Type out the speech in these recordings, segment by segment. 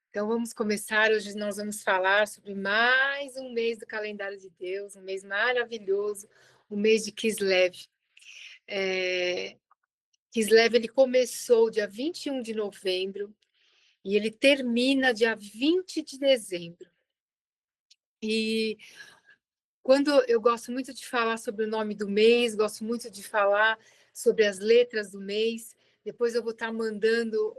Então vamos começar. Hoje nós vamos falar sobre mais um mês do calendário de Deus, um mês maravilhoso, o mês de Kislev. Kislev ele começou dia 21 de novembro e ele termina dia 20 de dezembro. E quando eu gosto muito de falar sobre o nome do mês, gosto muito de falar sobre as letras do mês. Depois eu vou estar mandando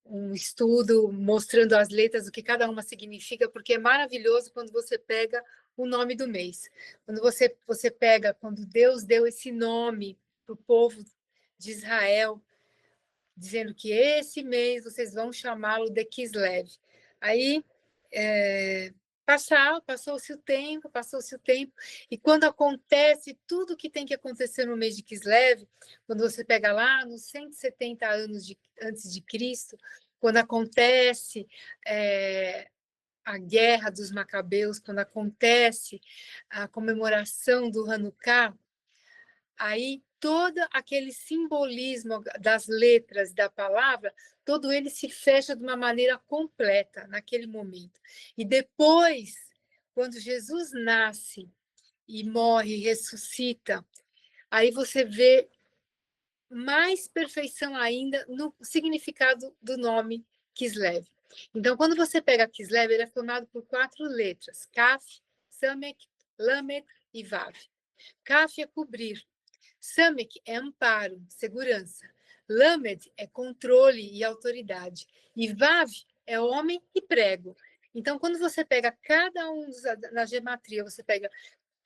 um estudo mostrando as letras, o que cada uma significa, porque é maravilhoso quando você pega o nome do mês. Quando você pega, quando Deus deu esse nome para o povo de Israel, dizendo que esse mês vocês vão chamá-lo de Kislev. Aí, passou-se o tempo, e quando acontece tudo que tem que acontecer no mês de Kislev, quando você pega lá nos 170 anos antes de Cristo, quando acontece a guerra dos Macabeus, quando acontece a comemoração do Hanukkah, aí todo aquele simbolismo das letras da palavra, todo ele se fecha de uma maneira completa naquele momento. E depois, quando Jesus nasce e morre e ressuscita, aí você vê mais perfeição ainda no significado do nome Kislev. Então, quando você pega Kislev, ele é formado por 4 letras: Kaf, Samek, Lamet e Vav. Kaf é cobrir, Samek é amparo, segurança. Lamed é controle e autoridade. E Vav é homem e prego. Então, quando você pega cada um na gematria, você pega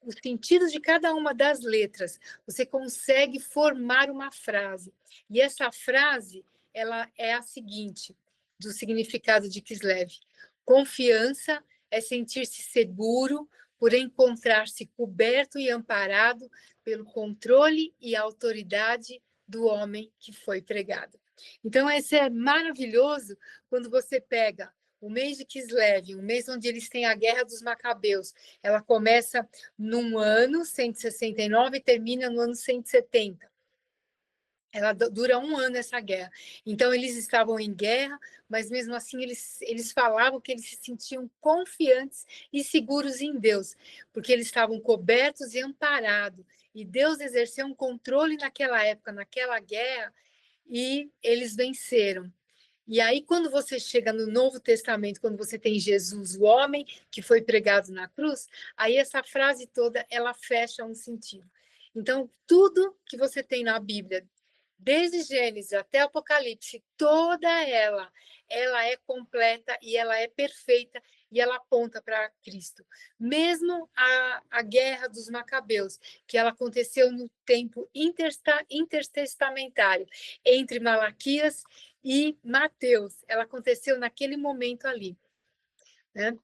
os sentidos de cada uma das letras, você consegue formar uma frase. E essa frase, ela é a seguinte, do significado de Kislev: confiança é sentir-se seguro por encontrar-se coberto e amparado pelo controle e autoridade do homem que foi pregado. Então, esse é maravilhoso quando você pega o mês de Kislev, um mês onde eles têm a Guerra dos Macabeus. Ela começa num ano, 169, e termina no ano 170. Ela dura um ano, essa guerra. Então, eles estavam em guerra, mas mesmo assim eles falavam que eles se sentiam confiantes e seguros em Deus, porque eles estavam cobertos e amparados. E Deus exerceu um controle naquela época, naquela guerra, e eles venceram. E aí, quando você chega no Novo Testamento, quando você tem Jesus, o homem que foi pregado na cruz, aí essa frase toda, ela fecha um sentido. Então, tudo que você tem na Bíblia, desde Gênesis até Apocalipse, toda ela é completa e ela é perfeita e ela aponta para Cristo. Mesmo a guerra dos Macabeus, que ela aconteceu no tempo intertestamentário, entre Malaquias e Mateus, ela aconteceu naquele momento ali, né?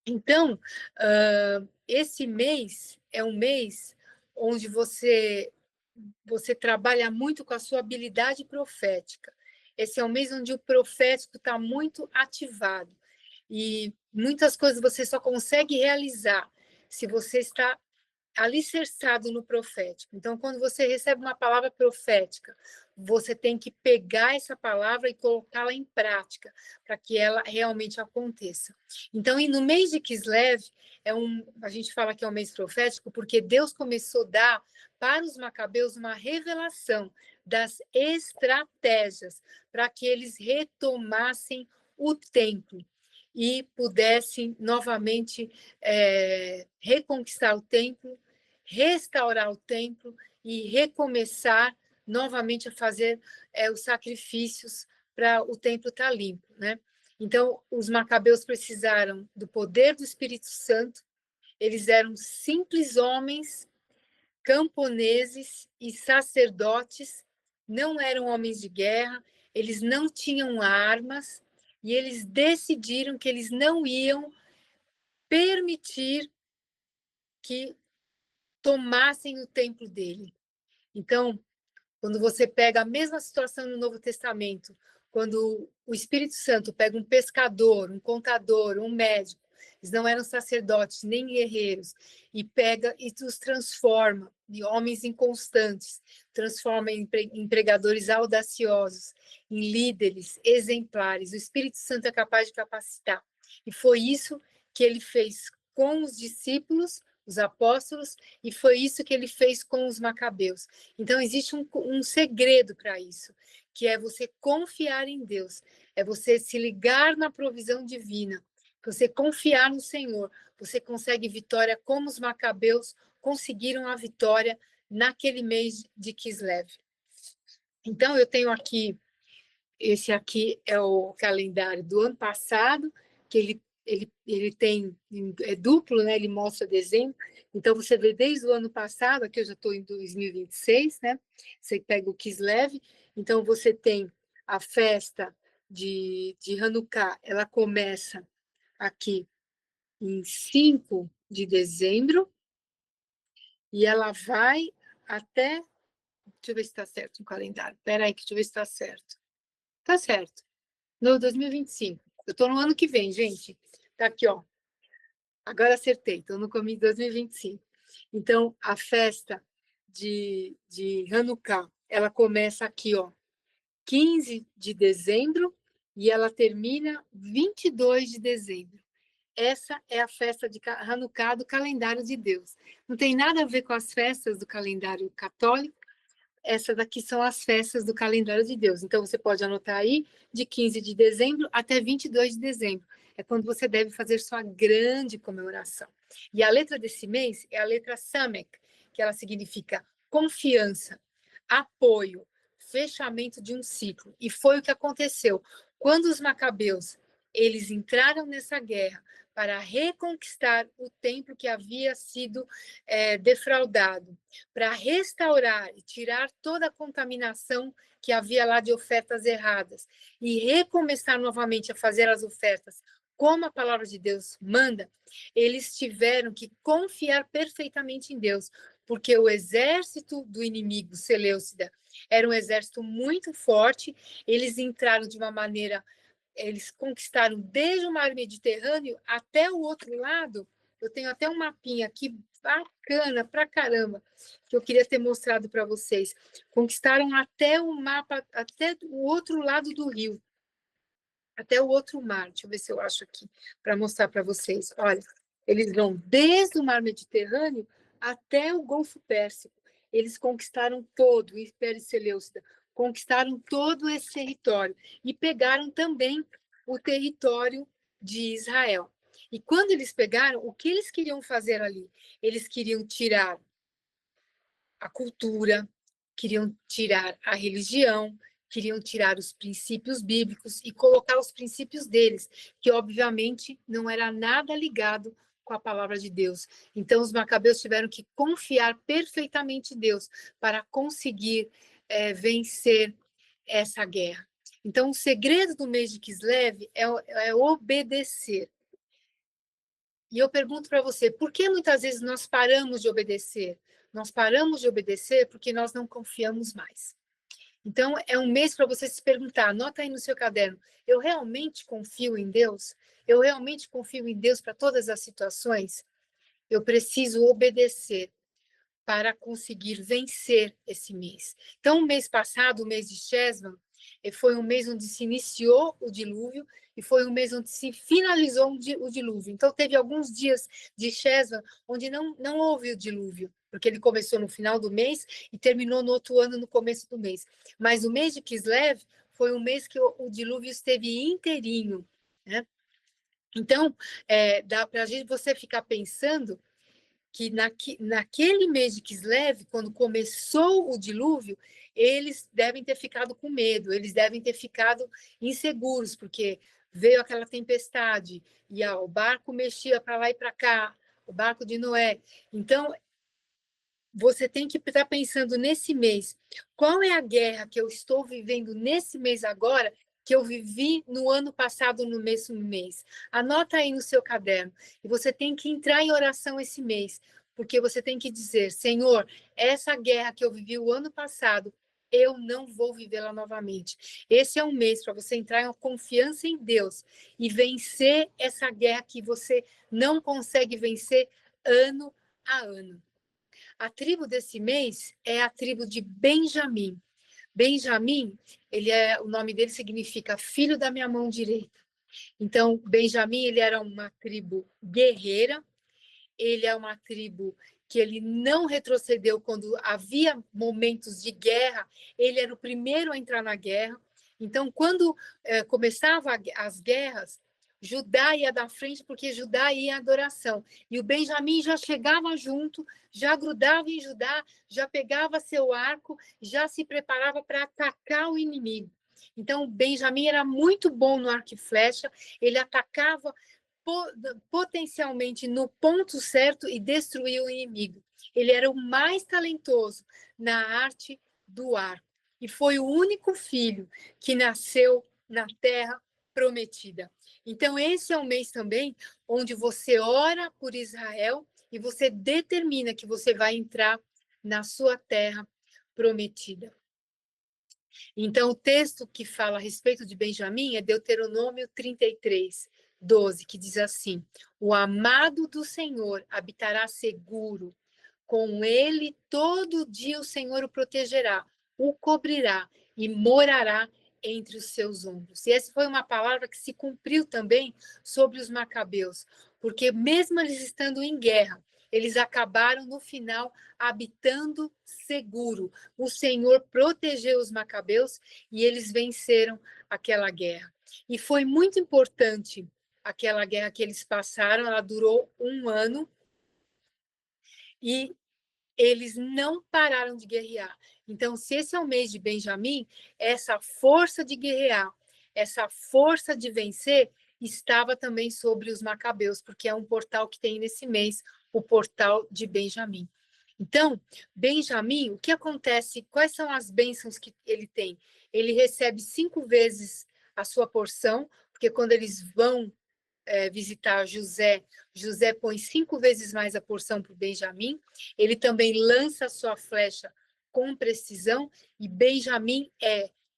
Então, esse mês é um mês onde você trabalha muito com a sua habilidade profética. Esse é um mês onde o profético está muito ativado. E muitas coisas você só consegue realizar se você está alicerçado no profético. Então, quando você recebe uma palavra profética, você tem que pegar essa palavra e colocá-la em prática para que ela realmente aconteça. Então, e no mês de Kislev, a gente fala que é um mês profético porque Deus começou a dar para os macabeus uma revelação das estratégias para que eles retomassem o templo e pudessem novamente reconquistar o templo, restaurar o templo e recomeçar novamente a fazer os sacrifícios para o templo estar limpo, né? Então, os macabeus precisaram do poder do Espírito Santo, eles eram simples homens, camponeses e sacerdotes, não eram homens de guerra, eles não tinham armas, e eles decidiram que eles não iam permitir que tomassem o templo dele. Então, quando você pega a mesma situação no Novo Testamento, quando o Espírito Santo pega um pescador, um contador, um médico, eles não eram sacerdotes, nem guerreiros, e pega e os transforma de homens inconstantes, transforma em empregadores audaciosos, em líderes exemplares. O Espírito Santo é capaz de capacitar. E foi isso que ele fez com os discípulos, os apóstolos, e foi isso que ele fez com os macabeus. Então, existe um segredo para isso, que é você confiar em Deus, é você se ligar na provisão divina, você confiar no Senhor, você consegue vitória como os macabeus conseguiram a vitória naquele mês de Kislev. Então, eu tenho aqui, esse aqui é o calendário do ano passado, que ele tem, é duplo, né? Ele mostra dezembro. Então, você vê desde o ano passado, aqui eu já estou em 2026, né? Você pega o Kislev, então você tem a festa de Hanukkah, ela começa aqui em 5 de dezembro, e ela vai até. Deixa eu ver se está certo no calendário. Espera aí, deixa eu ver se está certo. Está certo. No 2025. Eu estou no ano que vem, gente. Está aqui, ó. Agora acertei, estou no começo de 2025. Então, a festa de Hanukkah, ela começa aqui, ó, 15 de dezembro e ela termina 22 de dezembro. Essa é a festa de Hanukkah do calendário de Deus. Não tem nada a ver com as festas do calendário católico. Essas daqui são as festas do calendário de Deus. Então, você pode anotar aí, de 15 de dezembro até 22 de dezembro. É quando você deve fazer sua grande comemoração. E a letra desse mês é a letra Samek, que ela significa confiança, apoio, fechamento de um ciclo. E foi o que aconteceu. Quando os macabeus, eles entraram nessa guerra para reconquistar o templo que havia sido defraudado, para restaurar e tirar toda a contaminação que havia lá de ofertas erradas e recomeçar novamente a fazer as ofertas como a palavra de Deus manda, eles tiveram que confiar perfeitamente em Deus, porque o exército do inimigo Seleucida era um exército muito forte, eles entraram de uma maneira, eles conquistaram desde o mar Mediterrâneo até o outro lado. Eu tenho até um mapinha aqui bacana pra caramba, que eu queria ter mostrado para vocês. Conquistaram até o mapa, até o outro lado do rio, até o outro mar. Deixa eu ver se eu acho aqui para mostrar para vocês. Olha, eles vão desde o mar Mediterrâneo até o Golfo Pérsico. Eles conquistaram todo, o Império Seleucida, conquistaram todo esse território e pegaram também o território de Israel. E quando eles pegaram, o que eles queriam fazer ali? Eles queriam tirar a cultura, queriam tirar a religião, queriam tirar os princípios bíblicos e colocar os princípios deles, que obviamente não era nada ligado com a palavra de Deus. Então os macabeus tiveram que confiar perfeitamente em Deus para conseguir vencer essa guerra. Então o segredo do mês de Kislev é obedecer. E eu pergunto para você, por que muitas vezes nós paramos de obedecer? Nós paramos de obedecer porque nós não confiamos mais. Então, é um mês para você se perguntar, anota aí no seu caderno, eu realmente confio em Deus? Eu realmente confio em Deus para todas as situações? Eu preciso obedecer para conseguir vencer esse mês. Então, o mês passado, o mês de Chesvan, foi um mês onde se iniciou o dilúvio e foi um mês onde se finalizou o dilúvio. Então, teve alguns dias de Chesvan onde não houve o dilúvio, porque ele começou no final do mês e terminou no outro ano, no começo do mês. Mas o mês de Kislev foi um mês que o dilúvio esteve inteirinho, né? Então, dá para você ficar pensando que naquele mês de Kislev, quando começou o dilúvio, eles devem ter ficado com medo, eles devem ter ficado inseguros, porque veio aquela tempestade e o barco mexia para lá e para cá, o barco de Noé. Então, você tem que estar pensando nesse mês, qual é a guerra que eu estou vivendo nesse mês agora, que eu vivi no ano passado, no mesmo mês. Anota aí no seu caderno. E você tem que entrar em oração esse mês, porque você tem que dizer, Senhor, essa guerra que eu vivi o ano passado, eu não vou vivê-la novamente. Esse é um mês para você entrar em confiança em Deus e vencer essa guerra que você não consegue vencer ano a ano. A tribo desse mês é a tribo de Benjamim. Benjamim, o nome dele significa filho da minha mão direita. Então, Benjamim, ele era uma tribo guerreira, ele é uma tribo que ele não retrocedeu quando havia momentos de guerra, ele era o primeiro a entrar na guerra. Então, quando começavam as guerras, Judá ia da frente porque Judá ia em adoração. E o Benjamim já chegava junto, já grudava em Judá, já pegava seu arco, já se preparava para atacar o inimigo. Então, Benjamim era muito bom no arco e flecha, ele atacava potencialmente no ponto certo e destruir o inimigo. Ele era o mais talentoso na arte do arco e foi o único filho que nasceu na terra prometida. Então, esse é um mês também onde você ora por Israel e você determina que você vai entrar na sua terra prometida. Então, o texto que fala a respeito de Benjamim é Deuteronômio 33, 12, que diz assim: o amado do Senhor habitará seguro, com ele todo dia o Senhor o protegerá, o cobrirá e morará entre os seus ombros. E essa foi uma palavra que se cumpriu também sobre os macabeus, porque mesmo eles estando em guerra, eles acabaram no final habitando seguro. O Senhor protegeu os macabeus e eles venceram aquela guerra. E foi muito importante aquela guerra que eles passaram, ela durou 1 ano e eles não pararam de guerrear. Então, se esse é o mês de Benjamim, essa força de guerrear, essa força de vencer, estava também sobre os macabeus, porque é um portal que tem nesse mês, o portal de Benjamim. Então, Benjamim, o que acontece? Quais são as bênçãos que ele tem? Ele recebe 5 vezes a sua porção, porque quando eles vão visitar José, José põe 5 vezes mais a porção para o Benjamim. Ele também lança a sua flecha com precisão e Benjamim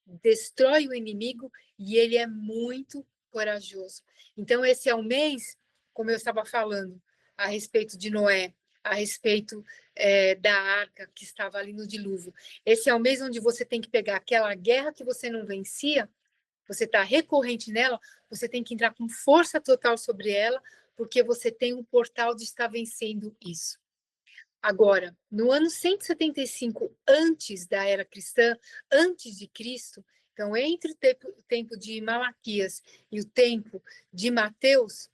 destrói o inimigo e ele é muito corajoso. Então esse é o mês, como eu estava falando, a respeito de Noé, a respeito da arca que estava ali no dilúvio. Esse é o mês onde você tem que pegar aquela guerra que você não vencia, você está recorrente nela, você tem que entrar com força total sobre ela, porque você tem um portal de estar vencendo isso. Agora, no ano 175 antes da era cristã, antes de Cristo, então entre o tempo de Malaquias e o tempo de Mateus,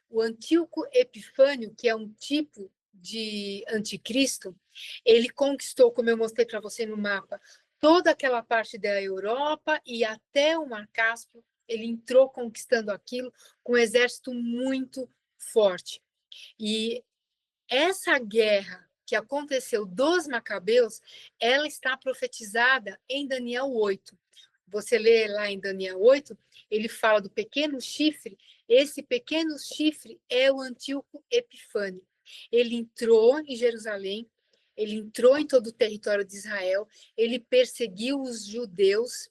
o Antíoco Epifânio, que é um tipo de anticristo, ele conquistou, como eu mostrei para você no mapa, toda aquela parte da Europa e até o Mar Cáspio, ele entrou conquistando aquilo com um exército muito forte. E essa guerra que aconteceu dos Macabeus, ela está profetizada em Daniel 8. Você lê lá em Daniel 8, ele fala do pequeno chifre. Esse pequeno chifre é o Antíoco Epifânio. Ele entrou em Jerusalém, ele entrou em todo o território de Israel, ele perseguiu os judeus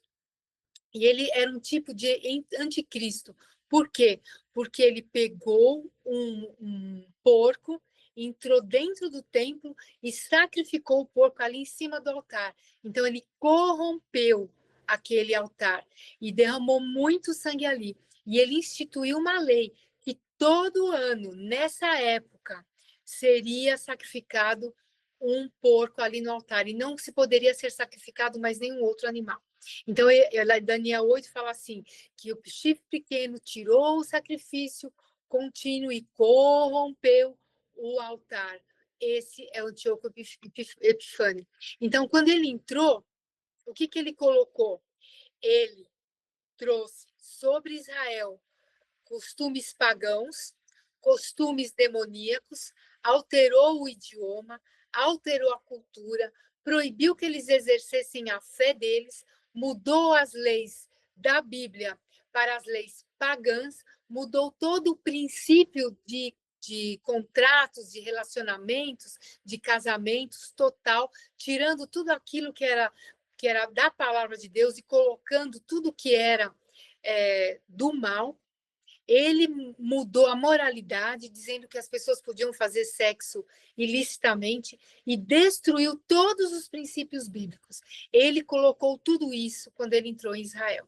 e ele era um tipo de anticristo. Por quê? Porque ele pegou um porco, entrou dentro do templo e sacrificou o porco ali em cima do altar. Então ele corrompeu aquele altar e derramou muito sangue ali. E ele instituiu uma lei que todo ano, nessa época, seria sacrificado um porco ali no altar e não se poderia ser sacrificado mais nenhum outro animal. Então, Daniel 8 fala assim, que o chifre pequeno tirou o sacrifício contínuo e corrompeu o altar. Esse é o Antíoco Epifânio. Então, quando ele entrou, o que ele colocou? Ele trouxe sobre Israel costumes pagãos, costumes demoníacos, alterou o idioma, alterou a cultura, proibiu que eles exercessem a fé deles, mudou as leis da Bíblia para as leis pagãs, mudou todo o princípio de contratos, de relacionamentos, de casamentos total, tirando tudo aquilo que era da palavra de Deus e colocando tudo que era do mal. Ele mudou a moralidade, dizendo que as pessoas podiam fazer sexo ilicitamente e destruiu todos os princípios bíblicos. Ele colocou tudo isso quando ele entrou em Israel.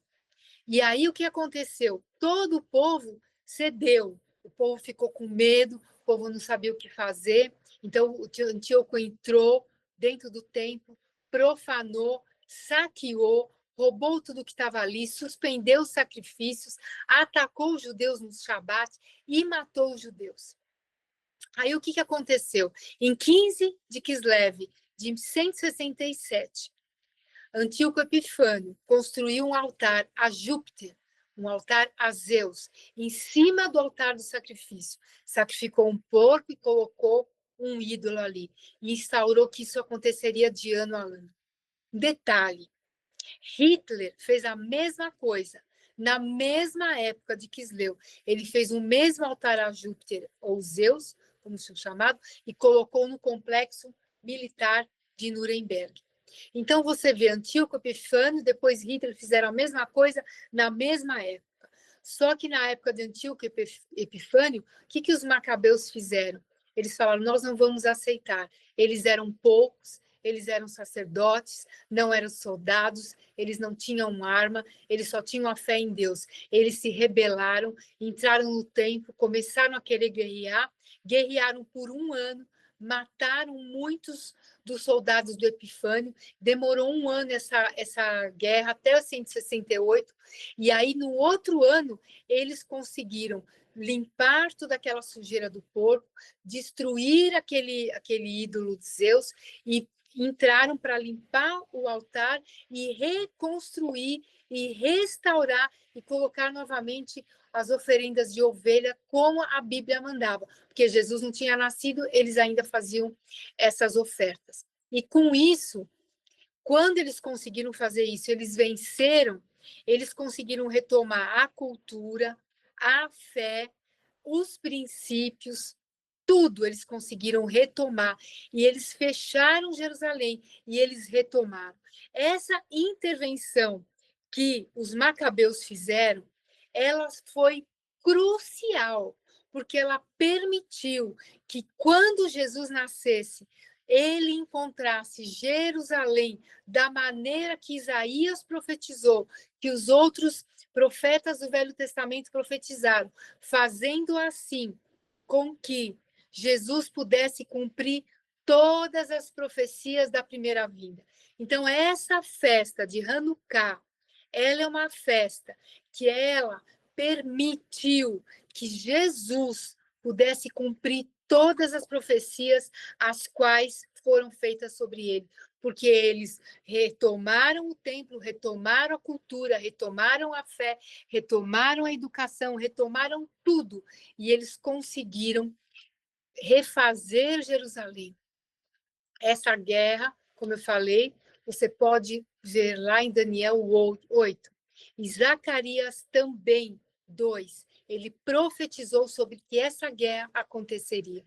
E aí o que aconteceu? Todo o povo cedeu. O povo ficou com medo, o povo não sabia o que fazer. Então o Antíoco entrou dentro do templo, profanou, saqueou, roubou tudo que estava ali, suspendeu os sacrifícios, atacou os judeus no Shabat e matou os judeus. Aí o que aconteceu? Em 15 de Kislev, de 167, Antíoco Epifânio construiu um altar a Júpiter, um altar a Zeus, em cima do altar do sacrifício. Sacrificou um porco e colocou um ídolo ali. E instaurou que isso aconteceria de ano a ano. Detalhe, Hitler fez a mesma coisa. Na mesma época de Kisleu, ele fez o mesmo altar a Júpiter, ou Zeus, como se chamado, e colocou no complexo militar de Nuremberg. Então, você vê Antíoco Epifânio, depois Hitler fizeram a mesma coisa na mesma época. Só que na época de Antíoco Epifânio, o que os macabeus fizeram? Eles falaram, nós não vamos aceitar. Eles eram poucos, eles eram sacerdotes, não eram soldados, eles não tinham arma, eles só tinham a fé em Deus. Eles se rebelaram, entraram no templo, começaram a querer guerrear, guerrearam por um ano, mataram muitos dos soldados do Epifânio, demorou um ano essa guerra, até 168, e aí no outro ano eles conseguiram limpar toda aquela sujeira do porco, destruir aquele ídolo de Zeus e entraram para limpar o altar e reconstruir e restaurar e colocar novamente as oferendas de ovelha como a Bíblia mandava, porque Jesus não tinha nascido, eles ainda faziam essas ofertas. E com isso, quando eles conseguiram fazer isso, eles venceram, eles conseguiram retomar a cultura, a fé, os princípios, tudo eles conseguiram retomar. E eles fecharam Jerusalém e eles retomaram. Essa intervenção que os macabeus fizeram, ela foi crucial, porque ela permitiu que quando Jesus nascesse, ele encontrasse Jerusalém da maneira que Isaías profetizou, que os outros profetas do Velho Testamento profetizaram, fazendo assim com que Jesus pudesse cumprir todas as profecias da primeira vinda. Então, essa festa de Hanukkah, ela é uma festa que ela permitiu que Jesus pudesse cumprir todas as profecias as quais foram feitas sobre ele, porque eles retomaram o templo, retomaram a cultura, retomaram a fé, retomaram a educação, retomaram tudo, e eles conseguiram refazer Jerusalém. Essa guerra, como eu falei, você pode ver lá em Daniel 8. E Zacarias também, 2. Ele profetizou sobre que essa guerra aconteceria.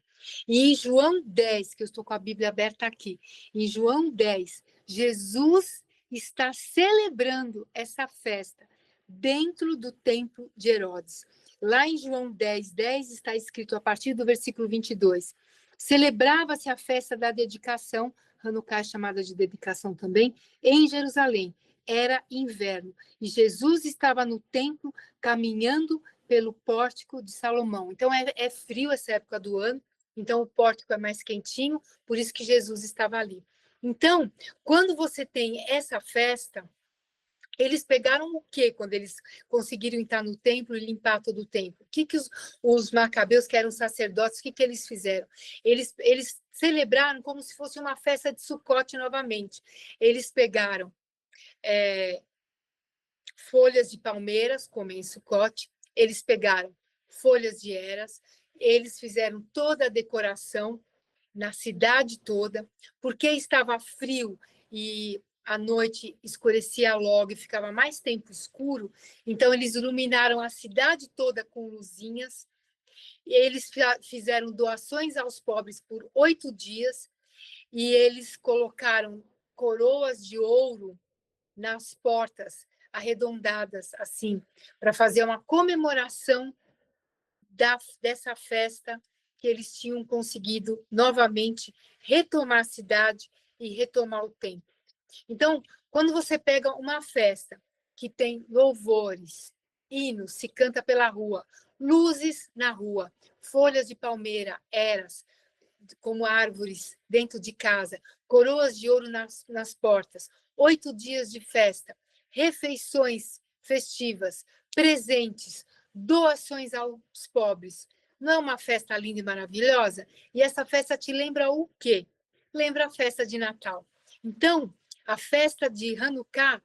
E em João 10, que eu estou com a Bíblia aberta aqui, em João 10, Jesus está celebrando essa festa dentro do templo de Herodes. Lá em João 10, 10 está escrito a partir do versículo 22. Celebrava-se a festa da dedicação, Hanukkah é chamada de dedicação também, em Jerusalém. Era inverno e Jesus estava no templo caminhando pelo pórtico de Salomão. Então é frio essa época do ano, então o pórtico é mais quentinho, por isso que Jesus estava ali. Então, quando você tem essa festa, eles pegaram o quê quando eles conseguiram entrar no templo e limpar todo o templo? O que os macabeus, que eram sacerdotes, o que eles fizeram? Eles celebraram como se fosse uma festa de Sucote novamente. Eles pegaram folhas de palmeiras, como em Sucote, eles pegaram folhas de eras, eles fizeram toda a decoração na cidade toda, porque estava frio e a noite escurecia logo e ficava mais tempo escuro, então eles iluminaram a cidade toda com luzinhas, e eles fizeram doações aos pobres por 8 dias, e eles colocaram coroas de ouro nas portas arredondadas, assim, para fazer uma comemoração dessa festa que eles tinham conseguido novamente retomar a cidade e retomar o templo. Então, quando você pega uma festa que tem louvores, hinos, se canta pela rua, luzes na rua, folhas de palmeira, eras, como árvores dentro de casa, coroas de ouro nas portas, 8 dias de festa, refeições festivas, presentes, doações aos pobres. Não é uma festa linda e maravilhosa? E essa festa te lembra o quê? Lembra a festa de Natal. Então, a festa de Hanukkah,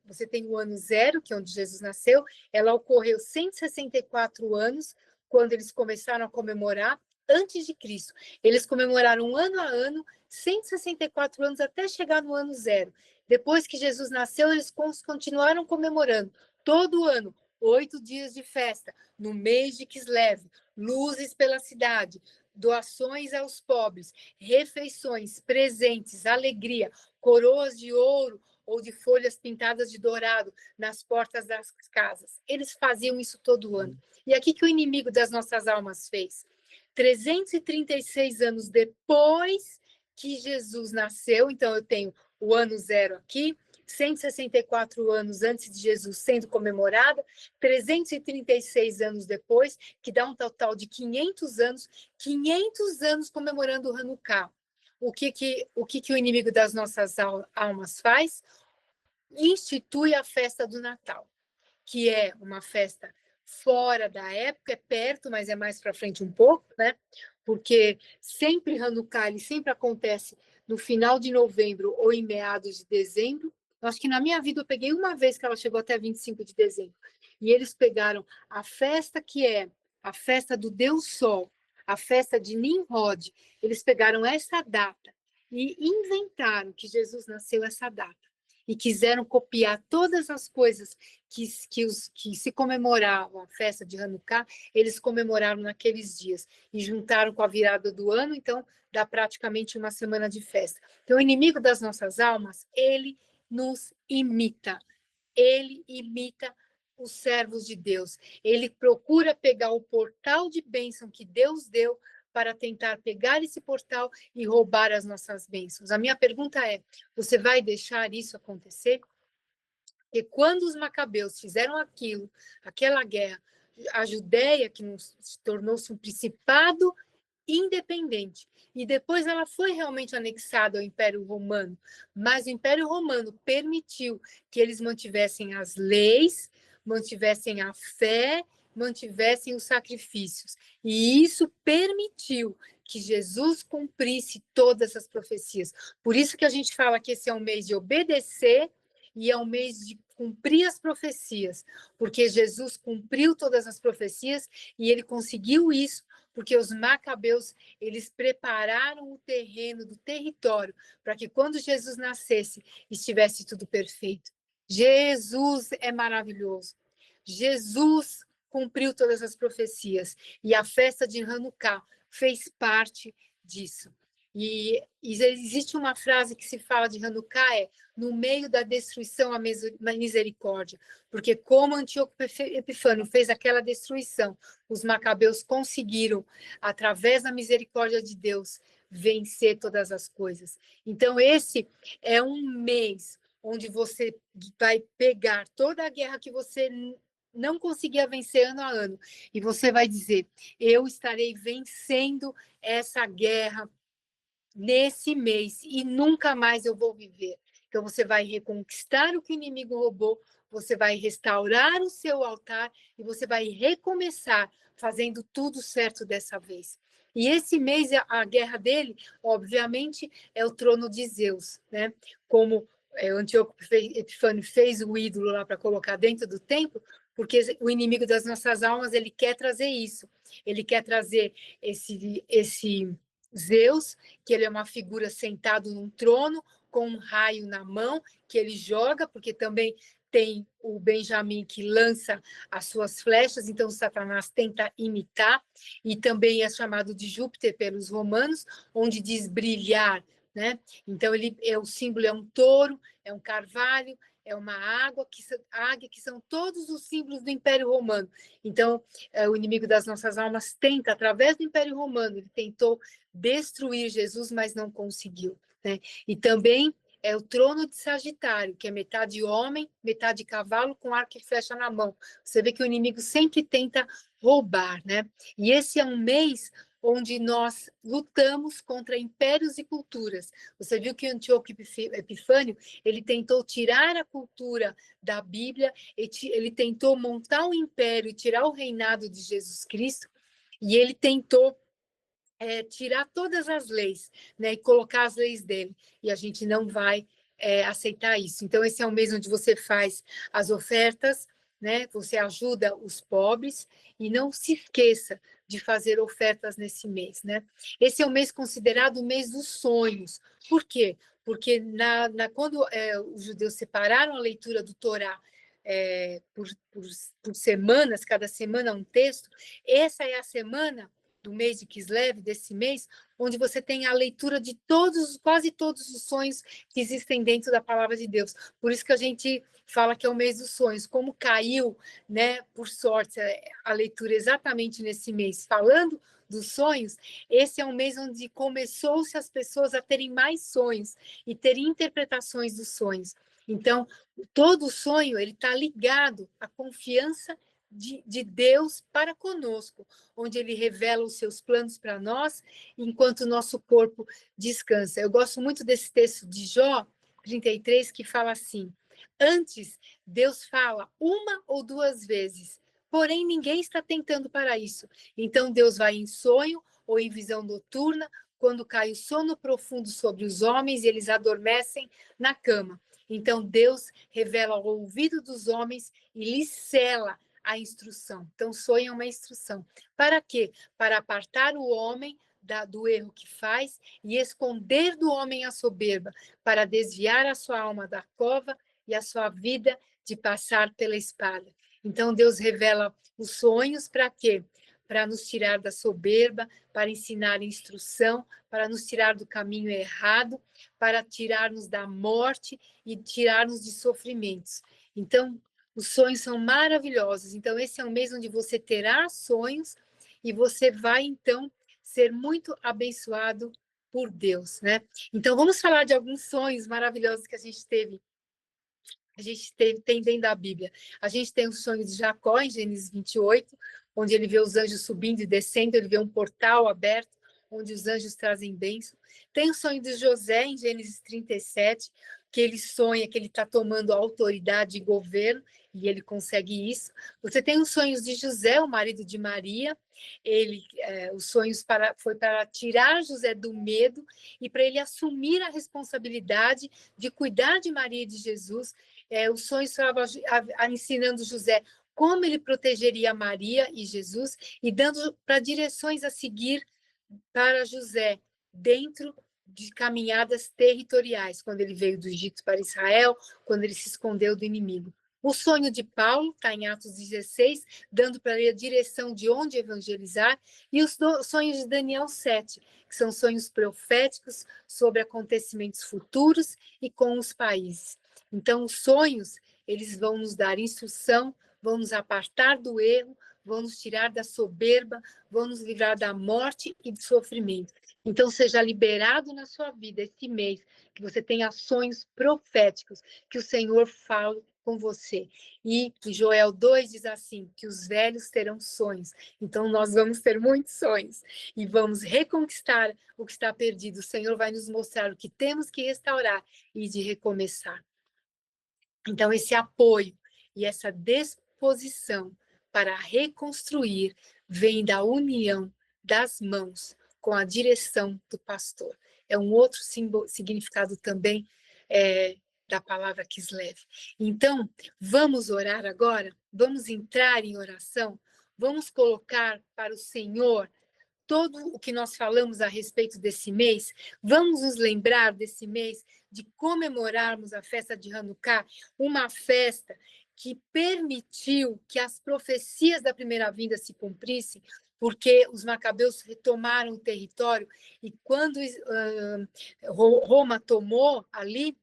você tem o ano zero, que é onde Jesus nasceu, ela ocorreu 164 anos, quando eles começaram a comemorar, antes de Cristo. Eles comemoraram ano a ano, 164 anos, até chegar no ano zero. Depois que Jesus nasceu, eles continuaram comemorando todo ano, 8 dias de festa, no mês de Kislev, luzes pela cidade, doações aos pobres, refeições, presentes, alegria, coroas de ouro ou de folhas pintadas de dourado nas portas das casas. Eles faziam isso todo ano. E aqui que o inimigo das nossas almas fez. 336 anos depois que Jesus nasceu, então eu tenho o ano zero aqui, 164 anos antes de Jesus sendo comemorada, 336 anos depois, que dá um total de 500 anos comemorando o Hanukkah. O que o inimigo das nossas almas faz? Institui a festa do Natal, que é uma festa fora da época, é perto, mas é mais para frente um pouco, né? Porque sempre Hanukkah, ele sempre acontece no final de novembro ou em meados de dezembro. Eu acho que na minha vida eu peguei uma vez que ela chegou até 25 de dezembro. E eles pegaram a festa que é a festa do Deus Sol, a festa de Nimrod. Eles pegaram essa data e inventaram que Jesus nasceu essa data. E quiseram copiar todas as coisas que se comemoravam a festa de Hanukkah, eles comemoraram naqueles dias e juntaram com a virada do ano, então dá praticamente uma semana de festa. Então, o inimigo das nossas almas, ele nos imita. Ele imita os servos de Deus. Ele procura pegar o portal de bênção que Deus deu para tentar pegar esse portal e roubar as nossas bênçãos. A minha pergunta é: você vai deixar isso acontecer? Porque quando os macabeus fizeram aquilo, aquela guerra, a Judéia, que tornou-se um principado independente, e depois ela foi realmente anexada ao Império Romano, mas o Império Romano permitiu que eles mantivessem as leis, mantivessem a fé, mantivessem os sacrifícios, e isso permitiu que Jesus cumprisse todas as profecias. Por isso que a gente fala que esse é um mês de obedecer e é um mês de cumprir as profecias, porque Jesus cumpriu todas as profecias e ele conseguiu isso porque os macabeus, eles prepararam o terreno do território para que quando Jesus nascesse, estivesse tudo perfeito. Jesus é maravilhoso. Jesus cumpriu todas as profecias e a festa de Hanukkah fez parte disso. E existe uma frase que se fala de Hanukkah, no meio da destruição, a misericórdia. Porque como Antíoco Epifânio fez aquela destruição, os macabeus conseguiram, através da misericórdia de Deus, vencer todas as coisas. Então, esse é um mês onde você vai pegar toda a guerra que você não conseguia vencer ano a ano, e você vai dizer: eu estarei vencendo essa guerra nesse mês e nunca mais eu vou viver. Então você vai reconquistar o que o inimigo roubou, você vai restaurar o seu altar e você vai recomeçar fazendo tudo certo dessa vez. E esse mês, a guerra dele, obviamente, é o trono de Zeus, né? Como o Antíoco Epifânio fez o ídolo lá para colocar dentro do templo, porque o inimigo das nossas almas, ele quer trazer isso. Ele quer trazer esse Zeus, que ele é uma figura sentado num trono, com um raio na mão, que ele joga, porque também tem o Benjamim que lança as suas flechas, então Satanás tenta imitar, e também é chamado de Júpiter pelos romanos, onde diz brilhar, né? Então ele o símbolo é um touro, é um carvalho, é uma águia, que são todos os símbolos do Império Romano. Então, o inimigo das nossas almas tenta, através do Império Romano, ele tentou destruir Jesus, mas não conseguiu, né? E também é o trono de Sagitário, que é metade homem, metade cavalo, com arco e flecha na mão. Você vê que o inimigo sempre tenta roubar, né? E esse é um mês onde nós lutamos contra impérios e culturas. Você viu que Antíoco Epifânio, ele tentou tirar a cultura da Bíblia, ele tentou montar um império e tirar o reinado de Jesus Cristo, e ele tentou tirar todas as leis, né, e colocar as leis dele, e a gente não vai aceitar isso. Então, esse é um mês onde você faz as ofertas, né, você ajuda os pobres, e não se esqueça de fazer ofertas nesse mês, né? Esse é o mês considerado o mês dos sonhos. Por quê? Porque quando os judeus separaram a leitura do Torá por semanas, cada semana um texto, essa é a semana do mês de Kislev, desse mês, onde você tem a leitura de quase todos os sonhos que existem dentro da palavra de Deus. Por isso que a gente fala que é o mês dos sonhos. Como caiu, né, por sorte, a leitura exatamente nesse mês, falando dos sonhos, esse é um mês onde começou-se as pessoas a terem mais sonhos e terem interpretações dos sonhos. Então, todo sonho ele está ligado à confiança de Deus para conosco, onde ele revela os seus planos para nós, enquanto o nosso corpo descansa. Eu gosto muito desse texto de Jó 33, que fala assim: antes, Deus fala uma ou duas vezes, porém ninguém está tentando para isso. Então Deus vai em sonho ou em visão noturna, quando cai o sono profundo sobre os homens e eles adormecem na cama. Então Deus revela ao ouvido dos homens e lhes cela a instrução. Então, sonho é uma instrução. Para quê? Para apartar o homem do erro que faz e esconder do homem a soberba, para desviar a sua alma da cova e a sua vida de passar pela espada. Então, Deus revela os sonhos para quê? Para nos tirar da soberba, para ensinar instrução, para nos tirar do caminho errado, para tirar-nos da morte e tirar-nos de sofrimentos. Então, os sonhos são maravilhosos. Então, esse é um mês onde você terá sonhos e você vai, então, ser muito abençoado por Deus, né? Então, vamos falar de alguns sonhos maravilhosos que a gente tem dentro da Bíblia. A gente tem o sonho de Jacó, em Gênesis 28, onde ele vê os anjos subindo e descendo, ele vê um portal aberto, onde os anjos trazem bênção. Tem o sonho de José, em Gênesis 37, que ele sonha que ele está tomando autoridade e governo, e ele consegue isso. Você tem os sonhos de José, o marido de Maria, os sonhos foi para tirar José do medo e para ele assumir a responsabilidade de cuidar de Maria e de Jesus. Os sonhos estavam ensinando José como ele protegeria Maria e Jesus e dando para direções a seguir para José dentro de caminhadas territoriais, quando ele veio do Egito para Israel, quando ele se escondeu do inimigo. O sonho de Paulo está em Atos 16, dando para ele a direção de onde evangelizar, e os sonhos de Daniel 7, que são sonhos proféticos sobre acontecimentos futuros e com os países. Então, os sonhos, eles vão nos dar instrução, vão nos apartar do erro, vão nos tirar da soberba, vão nos livrar da morte e do sofrimento. Então, seja liberado na sua vida esse mês, que você tenha sonhos proféticos, que o Senhor fale com você. E Joel 2 diz assim, que os velhos terão sonhos. Então, nós vamos ter muitos sonhos e vamos reconquistar o que está perdido. O Senhor vai nos mostrar o que temos que restaurar e de recomeçar. Então, esse apoio e essa disposição para reconstruir vem da união das mãos com a direção do pastor. É um outro significado também da palavra Kislev. Então, vamos orar agora? Vamos entrar em oração? Vamos colocar para o Senhor todo o que nós falamos a respeito desse mês, vamos nos lembrar desse mês de comemorarmos a festa de Hanukkah, uma festa que permitiu que as profecias da primeira vinda se cumprissem, porque os macabeus retomaram o território e quando Roma tomou ali,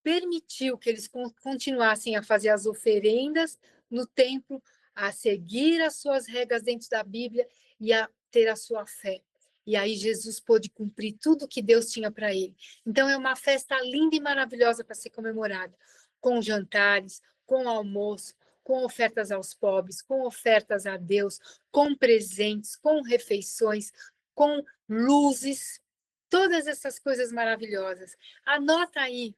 permitiu que eles continuassem a fazer as oferendas no templo, a seguir as suas regras dentro da Bíblia e a ter a sua fé. E aí Jesus pôde cumprir tudo que Deus tinha para ele. Então é uma festa linda e maravilhosa para ser comemorada, com jantares, com almoço, com ofertas aos pobres, com ofertas a Deus, com presentes, com refeições, com luzes, todas essas coisas maravilhosas. Anota aí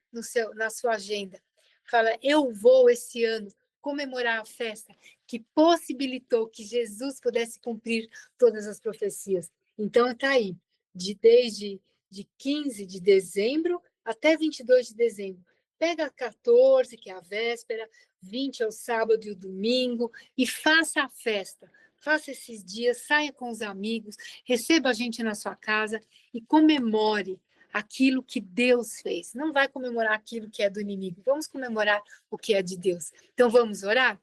na sua agenda. Fala, eu vou esse ano comemorar a festa que possibilitou que Jesus pudesse cumprir todas as profecias. Então está aí, desde de 15 de dezembro até 22 de dezembro. Pega 14, que é a véspera, 20 é o sábado e o domingo, e faça a festa. Faça esses dias, saia com os amigos, receba a gente na sua casa e comemore aquilo que Deus fez. Não vai comemorar aquilo que é do inimigo, vamos comemorar o que é de Deus. Então vamos orar?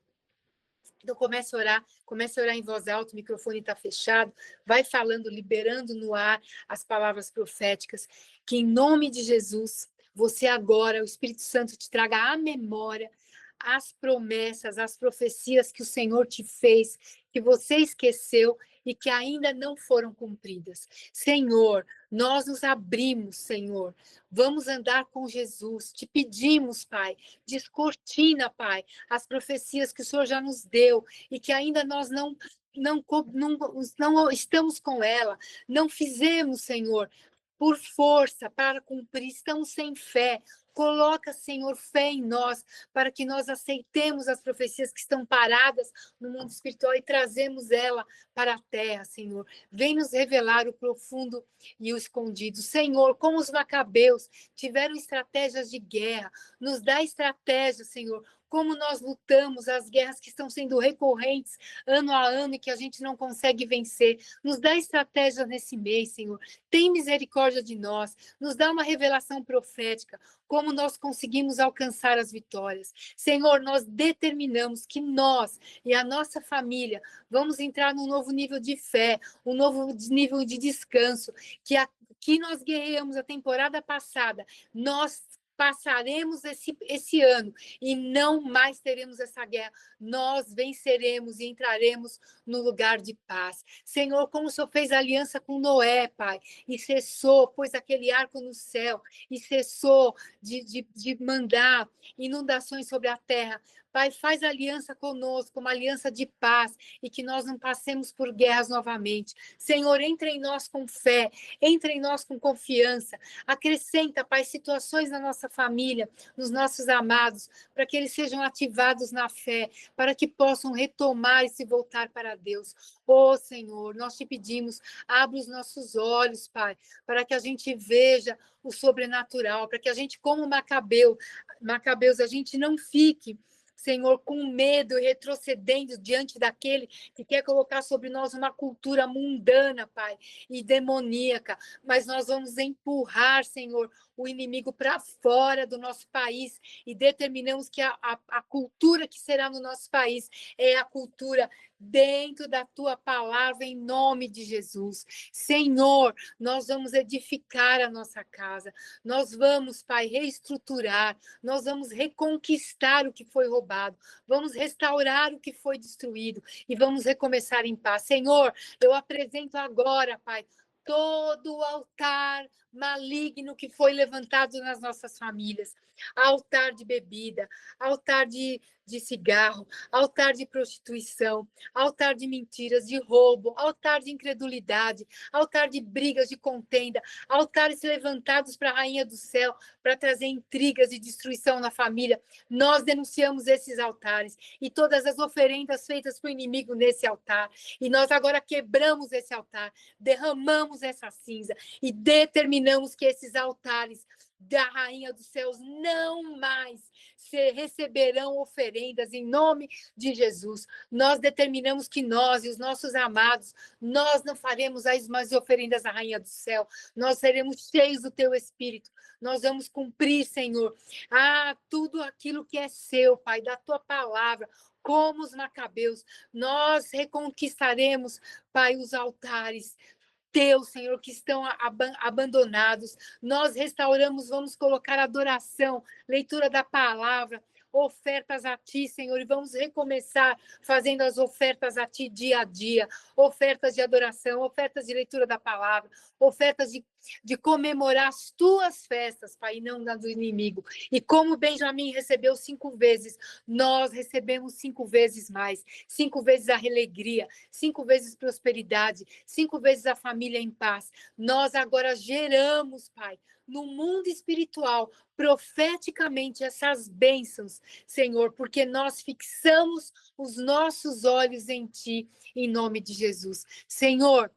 Então comece a orar em voz alta, o microfone está fechado, vai falando, liberando no ar as palavras proféticas, que em nome de Jesus, você agora, o Espírito Santo te traga à memória as promessas, as profecias que o Senhor te fez, que você esqueceu e que ainda não foram cumpridas. Senhor, nós nos abrimos, Senhor. Vamos andar com Jesus. Te pedimos, Pai, descortina, Pai, as profecias que o Senhor já nos deu e que ainda nós não estamos com ela, não fizemos, Senhor, por força para cumprir, estamos sem fé. Coloca, Senhor, fé em nós, para que nós aceitemos as profecias que estão paradas no mundo espiritual e trazemos ela para a terra, Senhor. Vem nos revelar o profundo e o escondido. Senhor, como os macabeus tiveram estratégias de guerra, nos dá estratégia, Senhor, como nós lutamos as guerras que estão sendo recorrentes ano a ano e que a gente não consegue vencer. Nos dá estratégia nesse mês, Senhor. Tem misericórdia de nós. Nos dá uma revelação profética, como nós conseguimos alcançar as vitórias. Senhor, nós determinamos que nós e a nossa família vamos entrar num novo nível de fé, um novo nível de descanso, que nós guerreamos a temporada passada, nós passaremos esse ano e não mais teremos essa guerra. Nós venceremos e entraremos no lugar de paz. Senhor, como o Senhor fez aliança com Noé, Pai, e cessou, pôs aquele arco no céu, e cessou de mandar inundações sobre a terra. Pai, faz aliança conosco, uma aliança de paz, e que nós não passemos por guerras novamente. Senhor, entra em nós com fé, entra em nós com confiança, acrescenta, Pai, situações na nossa família, nos nossos amados, para que eles sejam ativados na fé, para que possam retomar e se voltar para Deus. Oh, Senhor, nós te pedimos, abre os nossos olhos, Pai, para que a gente veja o sobrenatural, para que a gente, como Macabeus, a gente não fique, Senhor, com medo e retrocedendo diante daquele que quer colocar sobre nós uma cultura mundana, Pai, e demoníaca, mas nós vamos empurrar, Senhor, o inimigo para fora do nosso país e determinamos que a cultura que será no nosso país é a cultura dentro da tua palavra, em nome de Jesus. Senhor, nós vamos edificar a nossa casa, nós vamos, Pai, reestruturar, nós vamos reconquistar o que foi roubado, vamos restaurar o que foi destruído e vamos recomeçar em paz. Senhor, eu apresento agora, Pai, todo o altar maligno que foi levantado nas nossas famílias, altar de bebida, altar de cigarro, altar de prostituição, altar de mentiras, de roubo, altar de incredulidade, altar de brigas, de contenda, altares levantados para a rainha do céu, para trazer intrigas e destruição na família. Nós denunciamos esses altares e todas as oferendas feitas para o inimigo nesse altar. E nós agora quebramos esse altar, derramamos essa cinza e determinamos que esses altares da Rainha dos Céus não mais receberão oferendas em nome de Jesus. Nós determinamos que nós e os nossos amados, nós não faremos as mais oferendas à Rainha do Céu, nós seremos cheios do Teu Espírito, nós vamos cumprir, Senhor, tudo aquilo que é seu, Pai, da Tua palavra, como os macabeus, nós reconquistaremos, Pai, os altares, teus, Senhor, que estão abandonados. Nós restauramos, vamos colocar adoração, leitura da palavra, ofertas a Ti, Senhor, e vamos recomeçar fazendo as ofertas a Ti dia a dia, ofertas de adoração, ofertas de leitura da palavra, ofertas de comemorar as Tuas festas, Pai, e não das do inimigo. E como Benjamim recebeu 5 vezes, nós recebemos 5 vezes mais, 5 vezes a alegria, 5 vezes prosperidade, 5 vezes a família em paz. Nós agora geramos, Pai, no mundo espiritual, profeticamente, essas bênçãos, Senhor, porque nós fixamos os nossos olhos em Ti, em nome de Jesus. Senhor,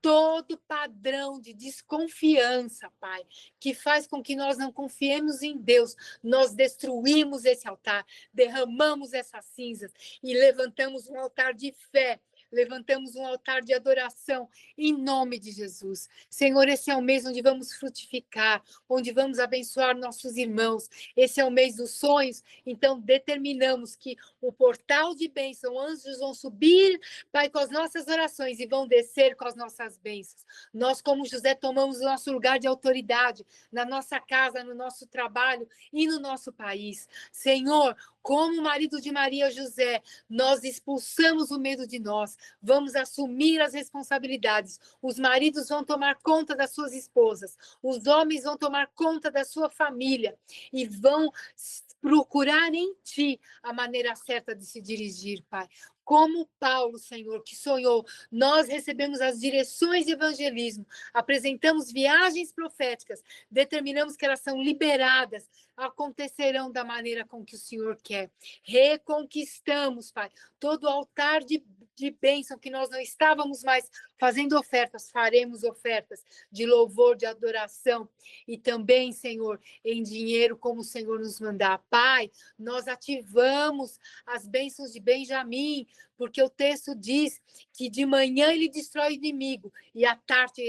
todo padrão de desconfiança, Pai, que faz com que nós não confiemos em Deus, nós destruímos esse altar, derramamos essas cinzas e levantamos um altar de fé, levantamos um altar de adoração em nome de Jesus. Senhor, esse é o mês onde vamos frutificar, onde vamos abençoar nossos irmãos. Esse é o mês dos sonhos, então determinamos que o portal de bênção, anjos vão subir, Pai, com as nossas orações e vão descer com as nossas bênçãos. Nós, como José, tomamos o nosso lugar de autoridade na nossa casa, no nosso trabalho e no nosso país. Senhor, como o marido de Maria José, nós expulsamos o medo de nós, vamos assumir as responsabilidades. Os maridos vão tomar conta das suas esposas, os homens vão tomar conta da sua família e vão procurar em Ti a maneira certa de se dirigir, Pai. Como Paulo, Senhor, que sonhou, nós recebemos as direções de evangelismo, apresentamos viagens proféticas, determinamos que elas são liberadas, acontecerão da maneira com que o Senhor quer. Reconquistamos, Pai, todo o altar de bênção que nós não estávamos mais fazendo ofertas, faremos ofertas de louvor, de adoração e também, Senhor, em dinheiro, como o Senhor nos mandar. Pai, nós ativamos as bênçãos de Benjamim, porque o texto diz que de manhã ele destrói o inimigo e à tarde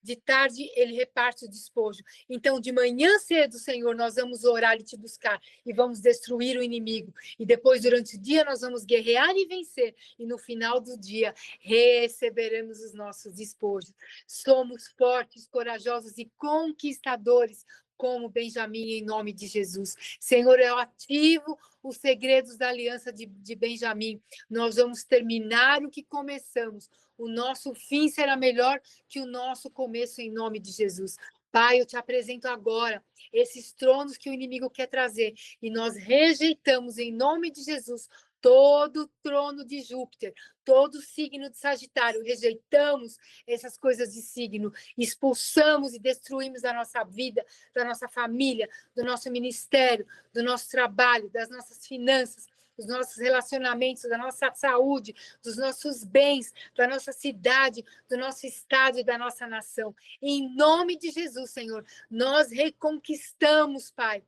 de tarde ele reparte o despojo. Então, de manhã cedo, Senhor, nós vamos orar e te buscar e vamos destruir o inimigo. E depois, durante o dia, nós vamos guerrear e vencer. E no final do dia, receberemos os nossos despojos. Somos fortes, corajosos e conquistadores, como Benjamim, em nome de Jesus. Senhor, eu ativo os segredos da aliança de Benjamim. Nós vamos terminar o que começamos. O nosso fim será melhor que o nosso começo, em nome de Jesus. Pai, eu te apresento agora esses tronos que o inimigo quer trazer e nós rejeitamos, em nome de Jesus, todo trono de Júpiter, todo signo de Sagitário, rejeitamos essas coisas de signo, expulsamos e destruímos da nossa vida, da nossa família, do nosso ministério, do nosso trabalho, das nossas finanças, dos nossos relacionamentos, da nossa saúde, dos nossos bens, da nossa cidade, do nosso estado e da nossa nação. Em nome de Jesus, Senhor, nós reconquistamos, Pai,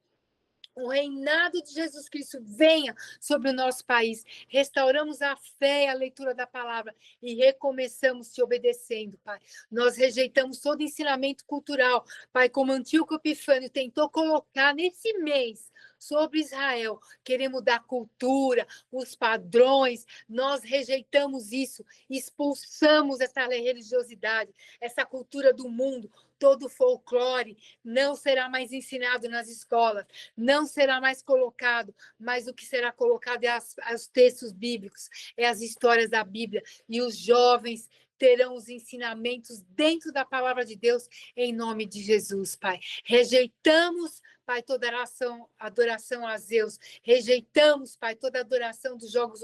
o reinado de Jesus Cristo venha sobre o nosso país. Restauramos a fé e a leitura da palavra e recomeçamos te obedecendo, Pai. Nós rejeitamos todo ensinamento cultural, Pai, como Antíoco Epifânio tentou colocar nesse mês sobre Israel, querer mudar a cultura, os padrões. Nós rejeitamos isso, expulsamos essa religiosidade, essa cultura do mundo, todo folclore não será mais ensinado nas escolas, não será mais colocado, mas o que será colocado é os textos bíblicos, é as histórias da Bíblia, e os jovens terão os ensinamentos dentro da palavra de Deus, em nome de Jesus, Pai. Rejeitamos, Pai, toda adoração a Zeus, rejeitamos, Pai, toda adoração dos Jogos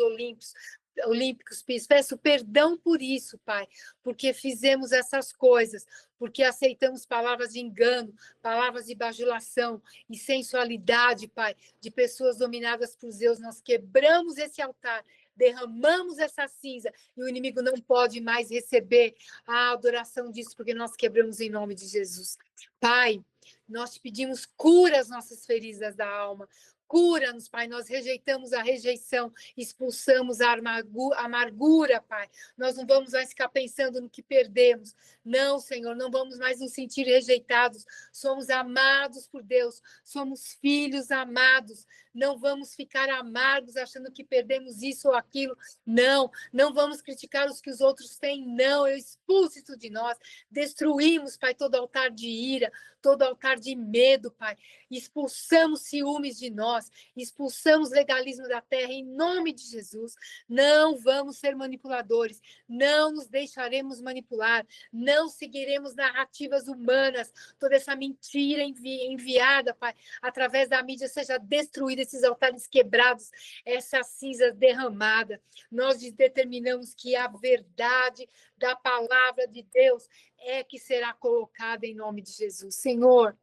Olímpicos, peço perdão por isso, Pai, porque fizemos essas coisas, porque aceitamos palavras de engano, palavras de bajulação e sensualidade, Pai, de pessoas dominadas por Zeus. Nós quebramos esse altar, derramamos essa cinza e o inimigo não pode mais receber a adoração disso, porque nós quebramos em nome de Jesus. Pai, nós te pedimos, cura as nossas feridas da alma, Cura-nos, Pai. Nós rejeitamos a rejeição, expulsamos a amargura, Pai. Nós não vamos mais ficar pensando no que perdemos. Não, Senhor, não vamos mais nos sentir rejeitados. Somos amados por Deus, somos filhos amados. Não vamos ficar amargos achando que perdemos isso ou aquilo. Não, não vamos criticar os que os outros têm. Não, eu expulso isso de nós. Destruímos, Pai, todo altar de ira, todo altar de medo, Pai. Expulsamos ciúmes de nós, expulsamos legalismo da terra em nome de Jesus. Não vamos ser manipuladores, não nos deixaremos manipular, não seguiremos narrativas humanas. Toda essa mentira enviada, Pai, através da mídia seja destruída, esses altares quebrados, essa cinza derramada. Nós determinamos que a verdade da palavra de Deus é que será colocada em nome de Jesus. Senhor,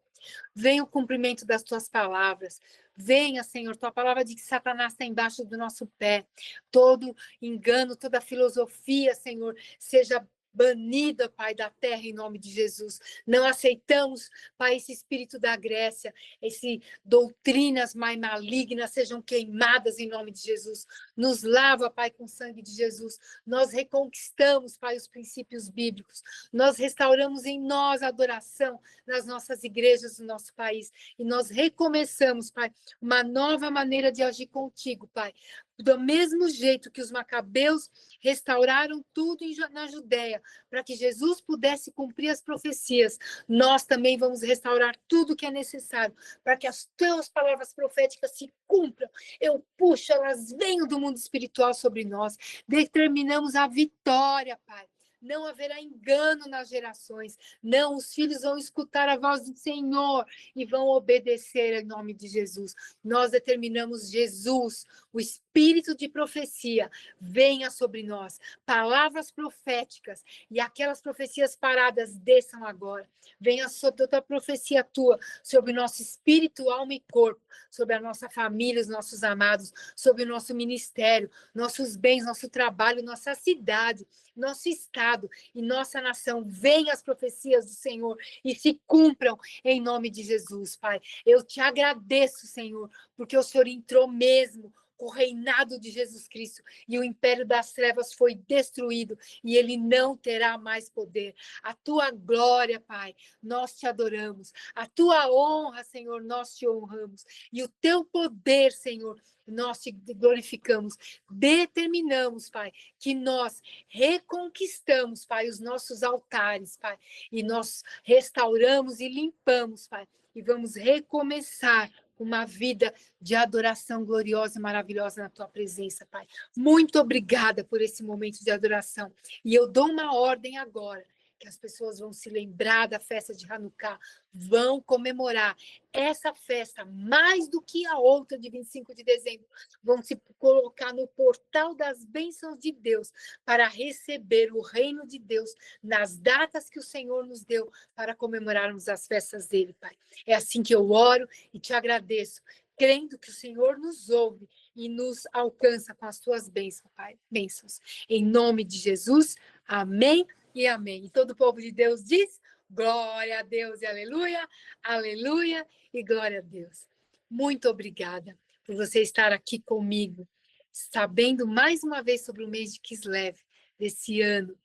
venha o cumprimento das tuas palavras. Venha, Senhor, tua palavra diz que Satanás está embaixo do nosso pé. Todo engano, toda filosofia, Senhor, seja banida, Pai, da terra em nome de Jesus. Não aceitamos, Pai, esse espírito da Grécia, esse doutrinas mais malignas sejam queimadas em nome de Jesus. Nos lava, Pai, com o sangue de Jesus. Nós reconquistamos, Pai, os princípios bíblicos. Nós restauramos em nós a adoração nas nossas igrejas do nosso país. E nós recomeçamos, Pai, uma nova maneira de agir contigo, Pai. Do mesmo jeito que os macabeus restauraram tudo na Judéia, para que Jesus pudesse cumprir as profecias, nós também vamos restaurar tudo que é necessário, para que as tuas palavras proféticas se cumpram. Eu puxo, elas venham do mundo espiritual sobre nós. Determinamos a vitória, Pai. Não haverá engano nas gerações. Não, os filhos vão escutar a voz do Senhor e vão obedecer em nome de Jesus. Nós determinamos Jesus, o espírito de profecia, venha sobre nós. Palavras proféticas e aquelas profecias paradas desçam agora. Venha sobre toda a profecia tua, sobre o nosso espírito, alma e corpo, sobre a nossa família, os nossos amados, sobre o nosso ministério, nossos bens, nosso trabalho, nossa cidade, nosso estado e nossa nação. Venham as profecias do Senhor e se cumpram em nome de Jesus, Pai. Eu te agradeço, Senhor, porque o Senhor entrou mesmo com o reinado de Jesus Cristo e o império das trevas foi destruído e ele não terá mais poder. A tua glória, Pai, nós te adoramos. A tua honra, Senhor, nós te honramos. E o teu poder, Senhor, nós te glorificamos. Determinamos, Pai, que nós reconquistamos, Pai, os nossos altares, Pai, e nós restauramos e limpamos, Pai, e vamos recomeçar uma vida de adoração gloriosa e maravilhosa na tua presença, Pai. Muito obrigada por esse momento de adoração. E eu dou uma ordem agora, que as pessoas vão se lembrar da festa de Hanukkah, vão comemorar essa festa mais do que a outra de 25 de dezembro, vão se colocar no portal das bênçãos de Deus para receber o reino de Deus nas datas que o Senhor nos deu para comemorarmos as festas dele, Pai. É assim que eu oro e te agradeço, crendo que o Senhor nos ouve e nos alcança com as tuas bênçãos, Pai. Bênçãos. Em nome de Jesus, amém e amém. E todo o povo de Deus diz: glória a Deus e aleluia, aleluia e glória a Deus. Muito obrigada por você estar aqui comigo, sabendo mais uma vez sobre o mês de Kislev desse ano.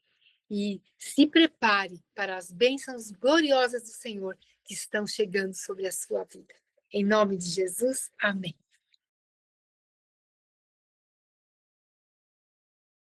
E se prepare para as bênçãos gloriosas do Senhor que estão chegando sobre a sua vida. Em nome de Jesus, amém.